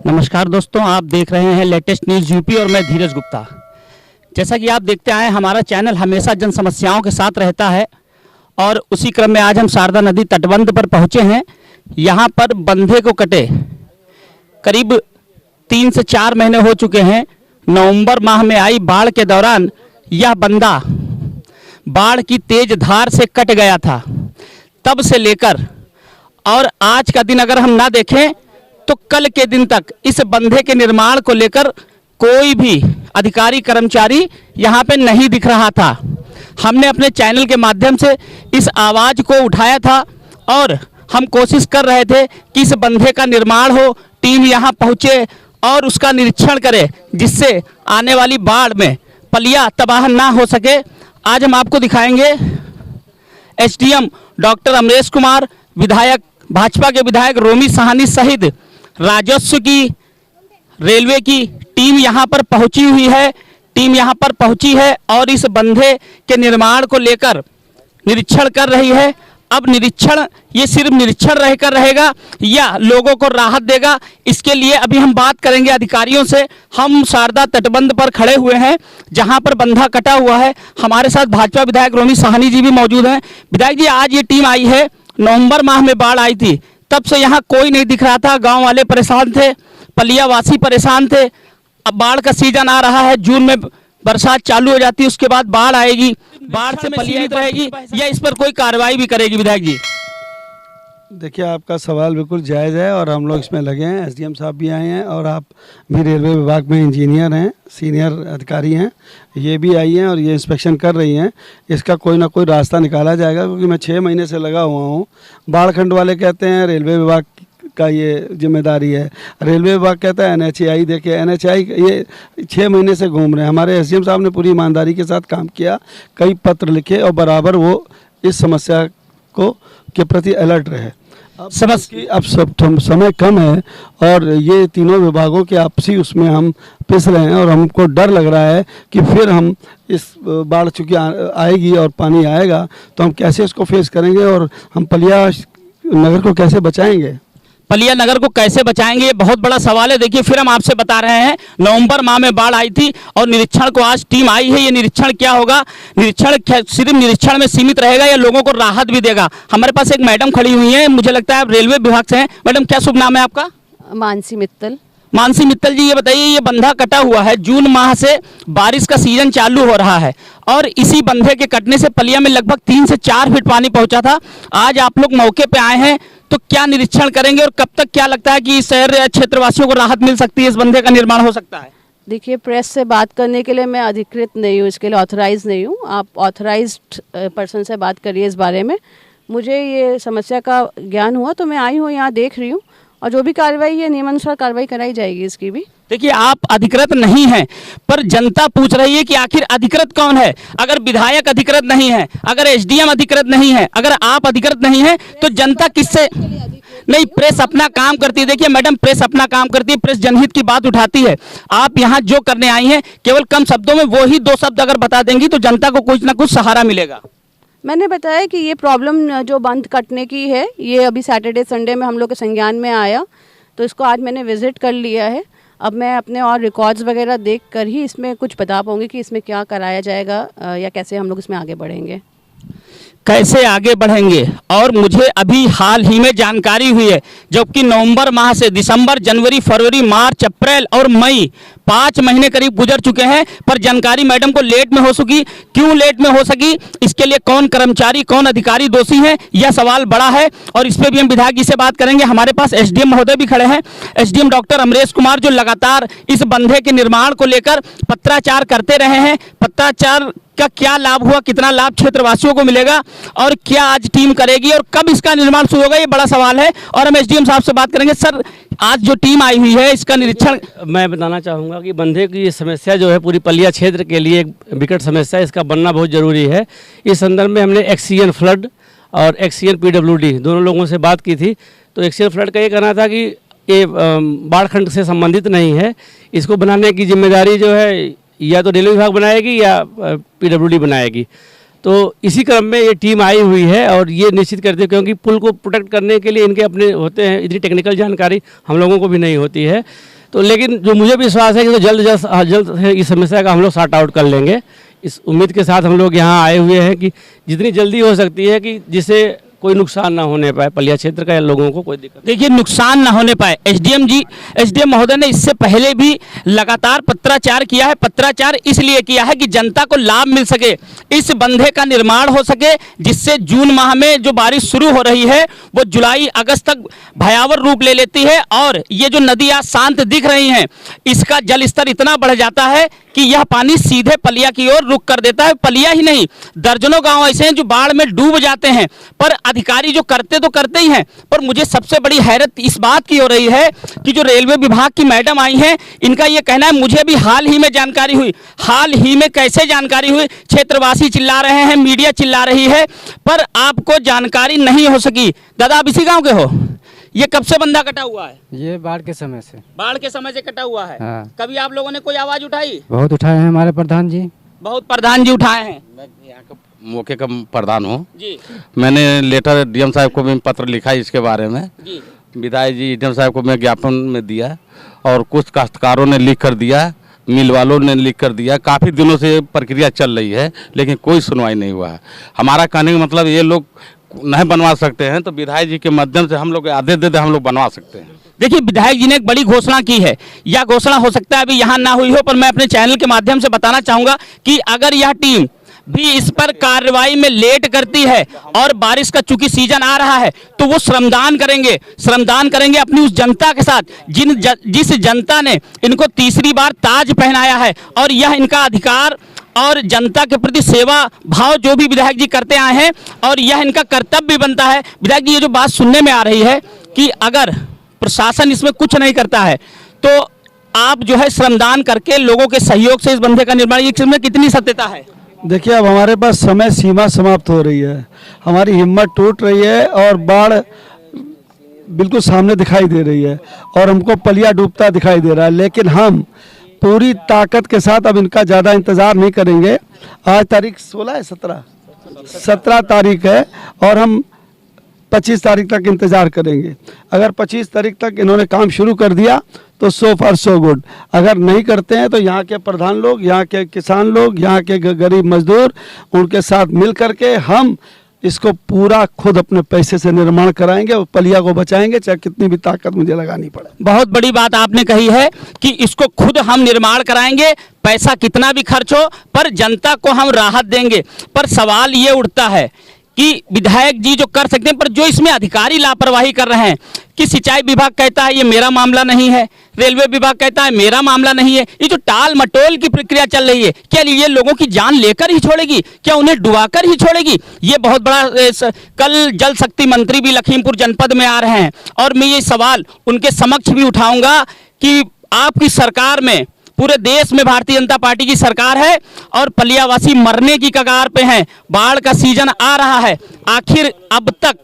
नमस्कार दोस्तों, आप देख रहे हैं लेटेस्ट न्यूज़ यूपी और मैं धीरज गुप्ता। जैसा कि आप देखते आए, हमारा चैनल हमेशा जन समस्याओं के साथ रहता है और उसी क्रम में आज हम शारदा नदी तटबंध पर पहुंचे हैं। यहां पर बंधे को कटे करीब 3 से 4 महीने हो चुके हैं। नवंबर माह में आई बाढ़ के दौरान यह बंधा बाढ़ की तेज धार से कट गया था। तब से लेकर और आज का दिन अगर हम ना देखें तो कल के दिन तक इस बंधे के निर्माण को लेकर कोई भी अधिकारी कर्मचारी यहाँ पे नहीं दिख रहा था। हमने अपने चैनल के माध्यम से इस आवाज़ को उठाया था और हम कोशिश कर रहे थे कि इस बंधे का निर्माण हो, टीम यहाँ पहुँचे और उसका निरीक्षण करे, जिससे आने वाली बाढ़ में पलिया तबाह ना हो सके। आज हम आपको दिखाएंगे एसडीएम डॉक्टर अमरेश कुमार, विधायक भाजपा के विधायक रोमी साहनी सहित राजस्व की, रेलवे की टीम यहाँ पर पहुँची हुई है। टीम यहाँ पर पहुँची है और इस बंधे के निर्माण को लेकर निरीक्षण कर रही है। अब निरीक्षण ये सिर्फ निरीक्षण रहकर रहेगा या लोगों को राहत देगा, इसके लिए अभी हम बात करेंगे अधिकारियों से। हम शारदा तटबंध पर खड़े हुए हैं जहां पर बंधा कटा हुआ है। हमारे साथ भाजपा विधायक रोमी साहनी जी भी मौजूद हैं। विधायक जी, आज ये टीम आई है, नवंबर माह में बाढ़ आई थी, तब से यहाँ कोई नहीं दिख रहा था। गाँव वाले परेशान थे, पलियावासी परेशान थे। अब बाढ़ का सीजन आ रहा है, जून में बरसात चालू हो जाती है, उसके बाद बाढ़ आएगी, बाढ़ से पलिया रहेगी या इस पर कोई कार्रवाई भी करेगी? विधायक जी देखिए, आपका सवाल बिल्कुल जायज़ है और हम लोग इसमें लगे हैं। एसडीएम साहब भी आए हैं और आप भी रेलवे विभाग में इंजीनियर हैं, सीनियर अधिकारी हैं, ये भी आई हैं और ये इंस्पेक्शन कर रही हैं। इसका कोई ना कोई रास्ता निकाला जाएगा, क्योंकि मैं 6 महीने से लगा हुआ हूँ। बाढ़खंड वाले कहते हैं रेलवे विभाग का ये जिम्मेदारी है, रेलवे विभाग कहता है NHAI। देखिए, NHAI ये 6 महीने से घूम रहे हैं। हमारे एसडीएम साहब ने पूरी ईमानदारी के साथ काम किया, कई पत्र लिखे और बराबर वो इस समस्या को के प्रति अलर्ट रहे। अब समझ कि अब समय कम है और ये तीनों विभागों के आपसी उसमें हम पिस रहे हैं और हमको डर लग रहा है कि फिर हम इस बाढ़ चूँकि आएगी और पानी आएगा तो हम कैसे इसको फेस करेंगे और हम पलिया नगर को कैसे बचाएंगे। पलिया नगर को कैसे बचाएंगे, ये बहुत बड़ा सवाल है। देखिए, फिर हम आपसे बता रहे हैं, नवंबर माह में बाढ़ आई थी और निरीक्षण को आज टीम आई है। ये निरीक्षण क्या होगा? निरीक्षण सिर्फ निरीक्षण में सीमित रहेगा या लोगों को राहत भी देगा? हमारे पास एक मैडम खड़ी हुई है, मुझे लगता है आप रेलवे विभाग से हैं। मैडम, क्या शुभ नाम है आपका? मानसी मित्तल। मानसी मित्तल जी, ये बताइए, ये बंधा कटा हुआ है, जून माह से बारिश का सीजन चालू हो रहा है और इसी बंधे के कटने से पलिया में लगभग 3 से 4 फीट पानी पहुंचा था। आज आप लोग मौके पे आए हैं, तो क्या निरीक्षण करेंगे और कब तक क्या लगता है कि शहर या क्षेत्रवासियों को राहत मिल सकती है, इस बंधे का निर्माण हो सकता है? देखिए, प्रेस से बात करने के लिए मैं अधिकृत नहीं हूँ, इसके लिए ऑथराइज नहीं हूँ। आप ऑथराइज्ड पर्सन से बात करिए इस बारे में। मुझे ये समस्या का ज्ञान हुआ तो मैं आई हूँ, यहाँ देख रही हूँ और जो भी कार्रवाई है नियमानुसार कार्रवाई कराई जाएगी इसकी भी। देखिए, आप अधिकृत नहीं हैं, पर जनता पूछ रही है कि आखिर अधिकृत कौन है। अगर विधायक अधिकृत नहीं है, अगर एसडीएम अधिकृत नहीं है, अगर आप अधिकृत नहीं है, तो जनता किससे? नहीं, प्रेस अपना काम करती है। देखिए मैडम, प्रेस अपना काम करती है, प्रेस जनहित की बात उठाती है। आप यहाँ जो करने आई हैं, केवल कम शब्दों में वो ही 2 शब्द अगर बता देंगी तो जनता को कुछ ना कुछ सहारा मिलेगा। मैंने बताया कि ये प्रॉब्लम जो बंद कटने की है, ये अभी सैटरडे संडे में हम लोग के संज्ञान में आया, तो इसको आज मैंने विजिट कर लिया है। अब मैं अपने और रिकॉर्ड्स वगैरह देख कर ही इसमें कुछ बता पाऊंगी कि इसमें क्या कराया जाएगा या कैसे हम लोग इसमें आगे बढ़ेंगे। कैसे आगे बढ़ेंगे? और मुझे अभी हाल ही में जानकारी हुई है, जबकि नवंबर माह से दिसंबर, जनवरी, फरवरी, मार्च, अप्रैल और मई 5 महीने करीब गुजर चुके हैं, पर जानकारी मैडम को लेट में हो सकी। क्यों लेट में हो सकी? इसके लिए कौन कर्मचारी, कौन अधिकारी दोषी है, यह सवाल बड़ा है और इस पर भी हम विधायक जी से बात करेंगे। हमारे पास एसडीएम महोदय भी खड़े हैं, एसडीएम डॉक्टर अमरेश कुमार, जो लगातार इस बंधे के निर्माण को लेकर पत्राचार करते रहे हैं। पत्राचार का क्या लाभ हुआ, कितना लाभ क्षेत्रवासियों को मिलेगा और क्या आज टीम करेगी और कब इसका निर्माण शुरू होगा, ये बड़ा सवाल है और हम एसडीएम साहब से बात करेंगे। सर, आज जो टीम आई हुई है, इसका निरीक्षण मैं बताना चाहूँगा कि बंधे की ये समस्या जो है पूरी पलिया क्षेत्र के लिए एक विकट समस्या है, इसका बनना बहुत ज़रूरी है। इस संदर्भ में हमने एक्सीएन फ्लड और एक्सीएन पीडब्ल्यूडी दोनों लोगों से बात की थी। तो एक्सीएन फ्लड का ये कहना था कि ये बाढ़खंड से संबंधित नहीं है, इसको बनाने की जिम्मेदारी जो है या तो रेलवे विभाग बनाएगी या पीडब्ल्यूडी बनाएगी। तो तो इसी क्रम में ये टीम आई हुई है और ये निश्चित करते हैं, क्योंकि पुल को प्रोटेक्ट करने के लिए इनके अपने होते हैं, इतनी टेक्निकल जानकारी हम लोगों को भी नहीं होती है। तो लेकिन जो मुझे विश्वास है कि तो जल्द इस समस्या का हम लोग सॉर्ट आउट कर लेंगे। इस उम्मीद के साथ हम लोग यहाँ आए हुए हैं कि जितनी जल्दी हो सकती है कि जिससे कोई नुकसान ना होने पाए पलिया क्षेत्र का या लोगों को कोई दिक्कत। देखिए, नुकसान ना होने पाए, एसडीएम महोदय ने इससे पहले भी लगातार पत्राचार किया है। पत्राचार इसलिए किया है कि जनता को लाभ मिल सके, इस बंधे का निर्माण हो सके, जिससे जून माह में जो बारिश शुरू हो रही है वो जुलाई अगस्त तक भयावह रूप ले लेती है। और ये जो नदी आज शांत दिख रही हैं, इसका जल स्तर इतना बढ़ जाता है कि यह पानी सीधे पलिया की ओर रुख कर देता है। पलिया ही नहीं, दर्जनों गांव ऐसे हैं जो बाढ़ में डूब जाते हैं, पर अधिकारी जो करते तो करते ही हैं। पर मुझे सबसे बड़ी हैरत इस बात की हो रही है कि जो रेलवे विभाग की मैडम आई हैं, इनका ये कहना है मुझे भी हाल ही में जानकारी हुई। हाल ही में कैसे जानकारी हुई? क्षेत्रवासी चिल्ला रहे हैं, मीडिया चिल्ला रही है, पर आपको जानकारी नहीं हो सकी। दादा, आप इसी गाँव के हो? ये कब से बंधा कटा हुआ है? ये बाढ़ के समय से। बाढ़ के समय से कटा हुआ है। हाँ। कभी आप लोगों ने कोई आवाज उठाई? बहुत उठाए हैं हमारे प्रधान जी। बहुत प्रधान जी उठाए हैं। मैं यहाँ का मौके का प्रधान हूँ जी मैंने लेटर डीएम साहब को भी पत्र लिखा है इसके बारे में। जी विधायक जी डीएम साहब को मैं ज्ञापन में दिया और कुछ काश्तकारों ने लिख कर दिया, मिल वालों ने लिख कर दिया। काफ़ी दिनों से प्रक्रिया चल रही है लेकिन कोई सुनवाई नहीं हुआ है। हमारा कहने का मतलब ये लोग नहीं बनवा सकते हैं तो विधायक जी के माध्यम से हम लोग आदेश दे हम लोग बनवा सकते हैं। देखिए, विधायक जी ने एक बड़ी घोषणा की है। यह घोषणा हो सकता है अभी यहाँ ना हुई हो, पर मैं अपने चैनल के माध्यम से बताना चाहूँगा कि अगर यह टीम भी इस पर कार्रवाई में लेट करती है और बारिश का चूंकि सीजन आ रहा है तो वो श्रमदान करेंगे अपनी उस जनता के साथ जिस जनता ने इनको तीसरी बार ताज पहनाया है। और यह इनका अधिकार और जनता के प्रति सेवा भाव जो भी विधायक जी करते आए हैं और यह इनका कर्तव्य भी बनता है। विधायक जी, ये जो बात सुनने में आ रही है कि अगर प्रशासन इसमें कुछ नहीं करता है तो आप जो है श्रमदान करके लोगों के सहयोग से इस बंधे का निर्माण, ये इसमें कितनी सत्यता है? देखिए, अब हमारे पास समय सीमा समाप्त हो रही है, हमारी हिम्मत टूट रही है और बाढ़ बिल्कुल सामने दिखाई दे रही है और हमको पलिया डूबता दिखाई दे रहा है। लेकिन हम पूरी ताकत के साथ अब इनका ज़्यादा इंतज़ार नहीं करेंगे। आज तारीख 16 है, 17 तारीख है और हम 25 तारीख तक इंतज़ार करेंगे। अगर 25 तारीख तक इन्होंने काम शुरू कर दिया तो सो फॉर सो गुड। अगर नहीं करते हैं तो यहाँ के प्रधान लोग, यहाँ के किसान लोग, यहाँ के गरीब मजदूर, उनके साथ मिल करके हम इसको पूरा खुद अपने पैसे से निर्माण कराएंगे और पलिया को बचाएंगे, चाहे कितनी भी ताकत मुझे लगानी पड़े। बहुत बड़ी बात आपने कही है कि इसको खुद हम निर्माण कराएंगे, पैसा कितना भी खर्च हो, पर जनता को हम राहत देंगे। पर सवाल ये उठता है कि विधायक जी जो कर सकते हैं, पर जो इसमें अधिकारी लापरवाही कर रहे हैं कि सिंचाई विभाग कहता है ये मेरा मामला नहीं है, रेलवे विभाग कहता है मेरा मामला नहीं है। ये जो टाल मटोल की प्रक्रिया चल रही है, क्या ये लोगों की जान लेकर ही छोड़ेगी? क्या उन्हें डुबाकर ही छोड़ेगी? ये बहुत बड़ा कल जल शक्ति मंत्री भी लखीमपुर जनपद में आ रहे हैं और मैं ये सवाल उनके समक्ष भी उठाऊंगा कि आपकी सरकार में, पूरे देश में भारतीय जनता पार्टी की सरकार है और पलियावासी मरने की कगार पे हैं, बाढ़ का सीजन आ रहा है, आखिर अब तक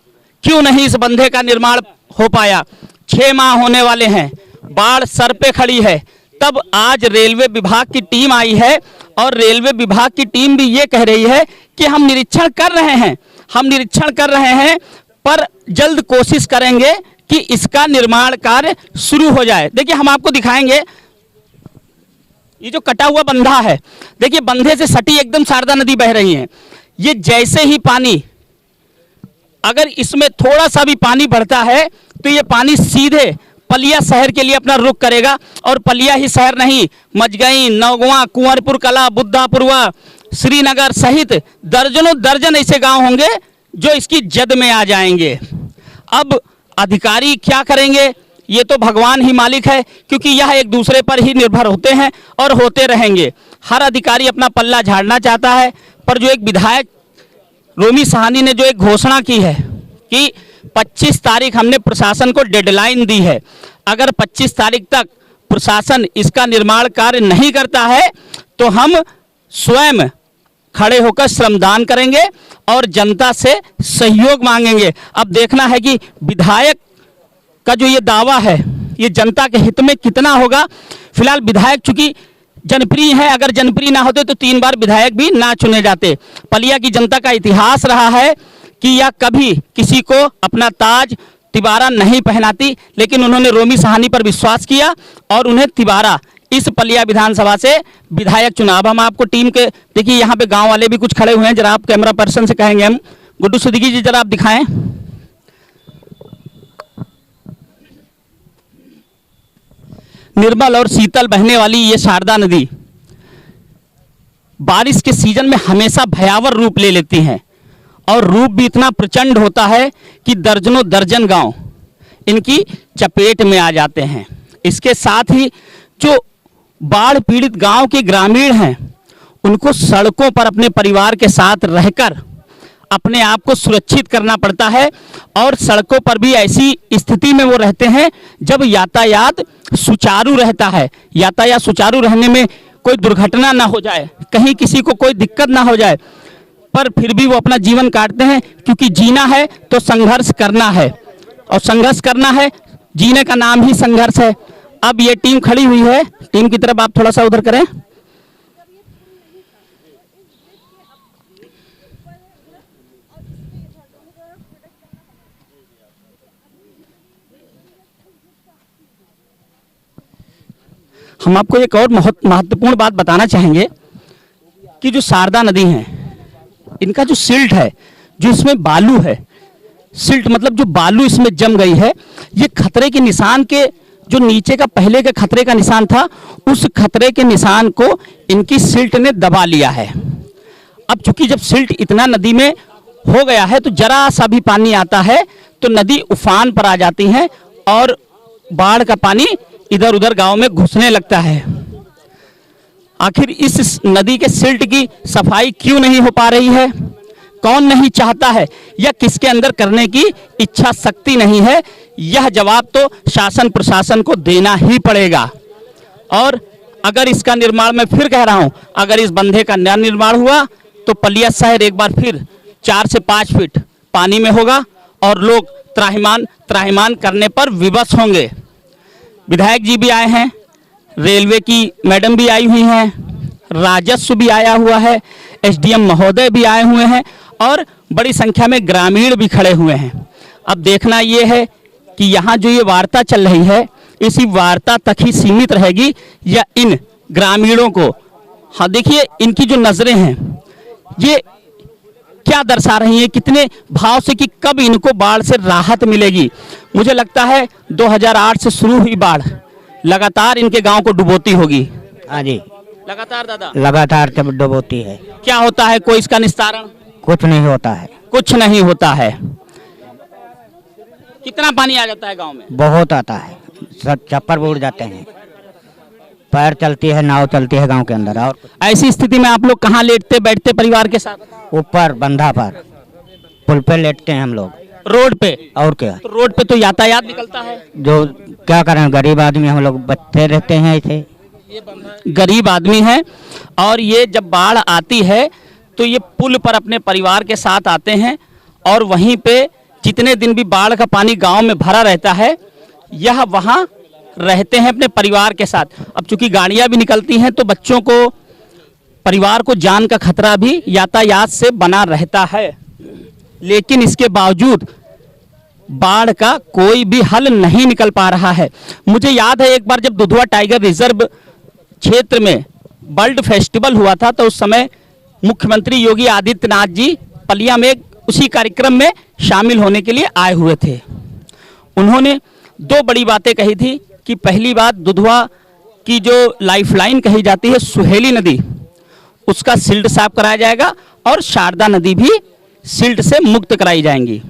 क्यों नहीं इस बंधे का निर्माण हो पाया? 6 माह होने वाले हैं, बाढ़ सर पे खड़ी है, तब आज रेलवे विभाग की टीम आई है और रेलवे विभाग की टीम भी ये कह रही है कि हम निरीक्षण कर रहे हैं पर जल्द कोशिश करेंगे कि इसका निर्माण कार्य शुरू हो जाए। देखिए, हम आपको दिखाएंगे ये जो कटा हुआ बंधा है। देखिए, बंधे से सटी एकदम शारदा नदी बह रही है। ये जैसे ही पानी, अगर इसमें थोड़ा सा भी पानी बढ़ता है तो ये पानी सीधे पलिया शहर के लिए अपना रुख करेगा। और पलिया ही शहर नहीं, मजगई, नौगवा, कुंवरपुर कला, बुद्धापुरवा, श्रीनगर सहित दर्जन ऐसे गांव होंगे जो इसकी जद में आ जाएंगे। अब अधिकारी क्या करेंगे ये तो भगवान ही मालिक है, क्योंकि यह एक दूसरे पर ही निर्भर होते हैं और होते रहेंगे। हर अधिकारी अपना पल्ला झाड़ना चाहता है, पर जो एक विधायक रोमी साहनी ने जो एक घोषणा की है कि 25 तारीख हमने प्रशासन को डेडलाइन दी है, अगर 25 तारीख तक प्रशासन इसका निर्माण कार्य नहीं करता है तो हम स्वयं खड़े होकर श्रमदान करेंगे और जनता से सहयोग मांगेंगे। अब देखना है कि विधायक का जो ये दावा है ये जनता के हित में कितना होगा। फिलहाल विधायक चूंकि जनप्रिय हैं। अगर जनप्रिय ना होते तो 3 बार विधायक भी ना चुने जाते। पलिया की जनता का इतिहास रहा है कि यह कभी किसी को अपना ताज तिबारा नहीं पहनाती, लेकिन उन्होंने रोमी सहानी पर विश्वास किया और उन्हें तिबारा इस पलिया विधानसभा से विधायक चुना। अब हम आपको टीम के, देखिए यहाँ पे गांव वाले भी कुछ खड़े हुए हैं, जरा आप कैमरा पर्सन से कहेंगे हम, गुड्डू सिद्दीकी जी जरा आप दिखाएं। निर्मल और शीतल बहने वाली ये शारदा नदी बारिश के सीजन में हमेशा भयावह रूप ले लेती हैं और रूप भी इतना प्रचंड होता है कि दर्जनों दर्जन गांव इनकी चपेट में आ जाते हैं। इसके साथ ही जो बाढ़ पीड़ित गांव के ग्रामीण हैं उनको सड़कों पर अपने परिवार के साथ रहकर अपने आप को सुरक्षित करना पड़ता है और सड़कों पर भी ऐसी स्थिति में वो रहते हैं जब यातायात सुचारू रहता है। यातायात सुचारू रहने में कोई दुर्घटना ना हो जाए, कहीं किसी को कोई दिक्कत ना हो जाए, पर फिर भी वो अपना जीवन काटते हैं, क्योंकि जीना है तो संघर्ष करना है और संघर्ष करना है, जीने का नाम ही संघर्ष है। अब ये टीम खड़ी हुई है, टीम की तरफ आप थोड़ा सा उधर करें। हम आपको एक और महत्वपूर्ण बात बताना चाहेंगे कि जो शारदा नदी है, इनका जो सिल्ट है, जो इसमें बालू है, सिल्ट मतलब जो बालू इसमें जम गई है, ये खतरे के निशान के जो नीचे का पहले के खतरे का निशान था, उस खतरे के निशान को इनकी सिल्ट ने दबा लिया है। अब चूंकि जब सिल्ट इतना नदी में हो गया है तो जरा सा भी पानी आता है तो नदी उफान पर आ जाती है और बाढ़ का पानी इधर उधर गांव में घुसने लगता है। आखिर इस नदी के सिल्ट की सफाई क्यों नहीं हो पा रही है? कौन नहीं चाहता है या किसके अंदर करने की इच्छा शक्ति नहीं है? यह जवाब तो शासन प्रशासन को देना ही पड़ेगा। और अगर इसका निर्माण, मैं फिर कह रहा हूं, अगर इस बंधे का नया निर्माण हुआ तो पलिया शहर एक बार फिर 4 से 5 फीट पानी में होगा और लोग त्राहिमाम करने पर विवश होंगे। विधायक जी भी आए हैं, रेलवे की मैडम भी आई हुई हैं, राजस्व भी आया हुआ है, एसडीएम महोदय भी आए हुए हैं और बड़ी संख्या में ग्रामीण भी खड़े हुए हैं। अब देखना ये है कि यहाँ जो ये वार्ता चल रही है, इसी वार्ता तक ही सीमित रहेगी या इन ग्रामीणों को, हाँ देखिए इनकी जो नज़रें हैं ये क्या दर्शा रही हैं, कितने भाव से कि कब इनको बाढ़ से राहत मिलेगी। मुझे लगता है 2008 से शुरू हुई बाढ़ लगातार इनके गांव को डुबोती होगी। हाँ जी, लगातार दादा, लगातार जब डुबोती है। क्या होता है, कोई इसका निस्तारण? कुछ नहीं होता है, कुछ नहीं होता है। कितना पानी आ जाता है गांव में? बहुत आता है, सब छप्पर उड़ जाते हैं, पैर चलती है, नाव चलती है गांव के अंदर। और ऐसी स्थिति में आप लोग कहाँ लेटते बैठते परिवार के साथ? ऊपर बंधा पर, पुल पे लेटते हैं हम लोग। रोड पे? और क्या, तो रोड पे तो यातायात निकलता है। जो क्या करें, गरीब आदमी हम लोग बचते रहते हैं ऐसे। गरीब आदमी है और ये जब बाढ़ आती है तो ये पुल पर अपने परिवार के साथ आते हैं और वहीं पे जितने दिन भी बाढ़ का पानी गांव में भरा रहता है, यह वहाँ रहते हैं अपने परिवार के साथ। अब चूंकि गाड़ियाँ भी निकलती हैं तो बच्चों को, परिवार को जान का खतरा भी यातायात से बना रहता है, लेकिन इसके बावजूद बाढ़ का कोई भी हल नहीं निकल पा रहा है। मुझे याद है एक बार जब दुधवा टाइगर रिजर्व क्षेत्र में बर्ड फेस्टिवल हुआ था तो उस समय मुख्यमंत्री योगी आदित्यनाथ जी पलिया में उसी कार्यक्रम में शामिल होने के लिए आए हुए थे। उन्होंने 2 बड़ी बातें कही थी कि पहली बात, दुधवा की जो लाइफलाइन कही जाती है सुहेली नदी, उसका सिल्ट साफ कराया जाएगा और शारदा नदी भी सिल्ट से मुक्त कराई जाएंगी।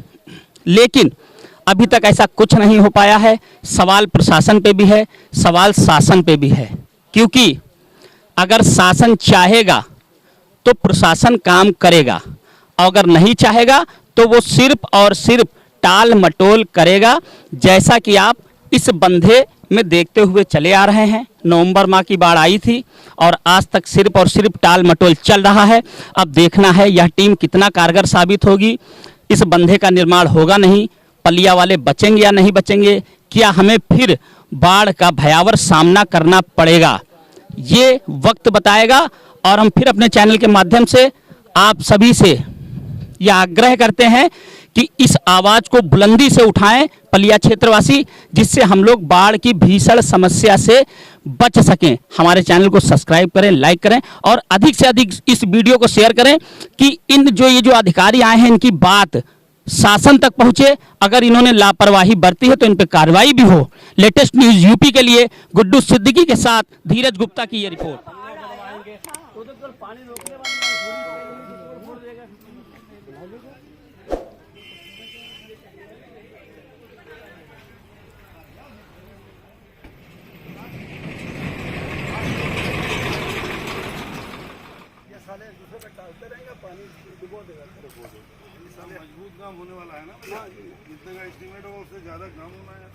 लेकिन अभी तक ऐसा कुछ नहीं हो पाया है। सवाल प्रशासन पे भी है, सवाल शासन पे भी है, क्योंकि अगर शासन चाहेगा तो प्रशासन काम करेगा, अगर नहीं चाहेगा तो वो सिर्फ और सिर्फ टाल मटोल करेगा, जैसा कि आप इस बंधे में देखते हुए चले आ रहे हैं। नवंबर माह की बाढ़ आई थी और आज तक सिर्फ और सिर्फ टाल मटोल चल रहा है। अब देखना है यह टीम कितना कारगर साबित होगी। इस बंधे का निर्माण होगा नहीं, पलिया वाले बचेंगे या नहीं बचेंगे, क्या हमें फिर बाढ़ का भयावह सामना करना पड़ेगा? ये वक्त बताएगा। और हम फिर अपने चैनल के माध्यम से आप सभी से यह आग्रह करते हैं कि इस आवाज को बुलंदी से उठाएं पलिया क्षेत्रवासी, जिससे हम लोग बाढ़ की भीषण समस्या से बच सकें। हमारे चैनल को सब्सक्राइब करें, लाइक करें और अधिक से अधिक इस वीडियो को शेयर करें कि ये जो अधिकारी आए हैं इनकी बात शासन तक पहुंचे। अगर इन्होंने लापरवाही बरती है तो इन पर कार्रवाई भी हो। लेटेस्ट न्यूज यूपी के लिए गुड्डू सिद्दीकी के साथ धीरज गुप्ता की ये रिपोर्ट। मजबूत काम होने वाला है ना, जितने का एस्टिमेट होगा उससे ज़्यादा काम होना है।